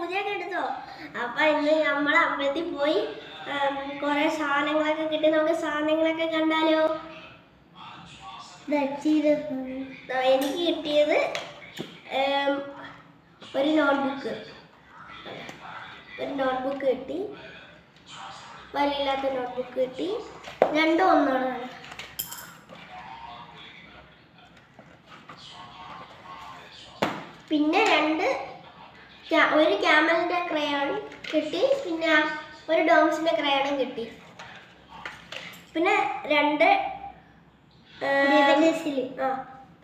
പൂജയൊക്കെ എടുത്തോ? അപ്പൊ ഇന്ന് നമ്മൾ അമ്പലത്തിൽ പോയി കുറെ സാധനങ്ങളൊക്കെ കിട്ടി. നമുക്ക് സാധനങ്ങളൊക്കെ കണ്ടാലോ? എനിക്ക് കിട്ടിയത് ഒരു നോട്ട്ബുക്ക് കിട്ടി. വലിയില്ലാത്ത നോട്ട്ബുക്ക് കിട്ടി. രണ്ടും ഒന്നാണ്. പിന്നെ ഒരു ക്യാമലിന്റെ ക്രയോൺ കിട്ടി. പിന്നെ ഒരു ഡോംസിന്റെ ക്രയോണും കിട്ടി. പിന്നെ 2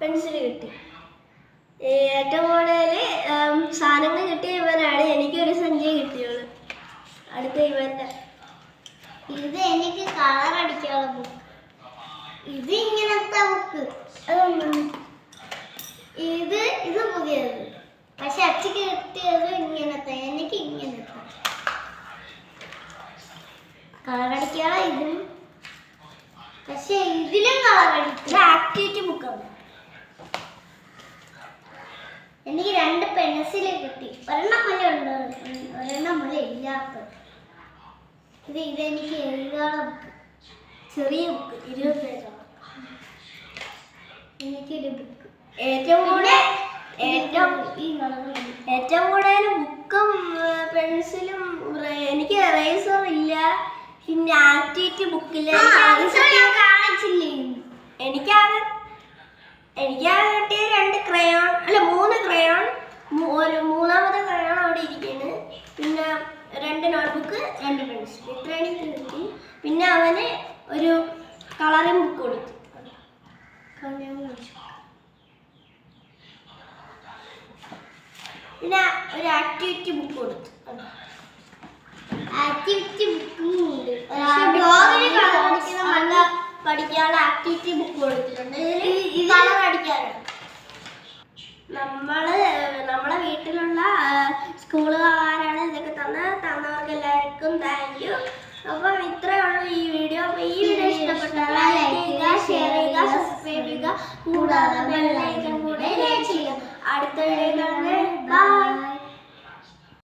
പെൻസിൽ കിട്ടി. ഏറ്റവും കൂടുതൽ സാധനങ്ങൾ കിട്ടിയ ഇവനാണ്. എനിക്കൊരു സഞ്ചി കിട്ടിയുള്ളൂ. അടുത്ത ഇവന്റെ. ഇത് എനിക്ക് കളർ അടിക്കാനുള്ള ബുക്ക്. ഇത് ഇങ്ങനത്തെ ബുക്ക്. ഇത് പുതിയത്. പക്ഷെ അച്ഛക്ക് കിട്ടിയത് ഇങ്ങനത്തെ. എനിക്ക് ഇങ്ങനത്തെ കളർ അടിക്കാനുള്ള ഇതും. പക്ഷെ ഇതിലും കളർ അടിക്കുക. ആക്ടിവിറ്റി ബുക്കാണ്. എനിക്ക് 2 പെൻസിൽ കിട്ടി. ഒരെണ്ണം മല ഉണ്ട്, ഒരെണ്ണം മല ഇല്ലാത്ത. ഇതെനിക്ക് എഴുതാനുള്ള ബുക്ക്. ചെറിയ ബുക്ക് 20 പേജാണ്. എനിക്കൊരു ബുക്ക്. ഏറ്റവും കൂടുതൽ ബുക്കും പെൻസിലും. എനിക്ക് എറേസർ ഇല്ല. പിന്നെ ആക്ടിവിറ്റി ബുക്കില്ല. കാണിച്ചില്ലേ? എനിക്കാകെ കിട്ടിയ 2 ക്രയോൺ, അല്ല 3 ക്രയോൺ. ഒരു മൂന്നാമത്തെ ക്രയോൺ അവിടെ ഇരിക്കുന്നു. പിന്നെ 2 നോട്ട്ബുക്ക്, 2 പെൻസിൽ. ഇത്രയാണ് കിട്ടി. പിന്നെ അവന് ഒരു കളറിംഗ് ബുക്ക് കൊടുത്തു. പിന്നെ ഒരു ആക്ടിവിറ്റി ബുക്ക് കൊടുത്തു. ആക്ടിവിറ്റി ബുക്കും ഉണ്ട്. പഠിക്കാനുള്ള ആക്ടിവിറ്റി ബുക്ക് കൊടുത്തിട്ടുണ്ട്. കളർ അടിക്കാനാണ്. നമ്മളെ വീട്ടിലുള്ള സ്കൂളുകാരാണ് ഇതൊക്കെ തന്നവർക്ക് എല്ലാവർക്കും താങ്ക് യു. അപ്പം ഇത്രയേ ഉള്ളൂ ഈ വീഡിയോ. അപ്പോൾ ഈ വീഡിയോ ഇഷ്ടപ്പെട്ടാൽ ലൈക്ക് ചെയ്യുക, ഷെയർ ചെയ്യുക, സബ്സ്ക്രൈബ് ചെയ്യുക. കൂടാതെ ബെൽ ഐക്കൺ കൂടെ ക്ലിക്ക് ചെയ്യുക. അടുത്ത വീഡിയോ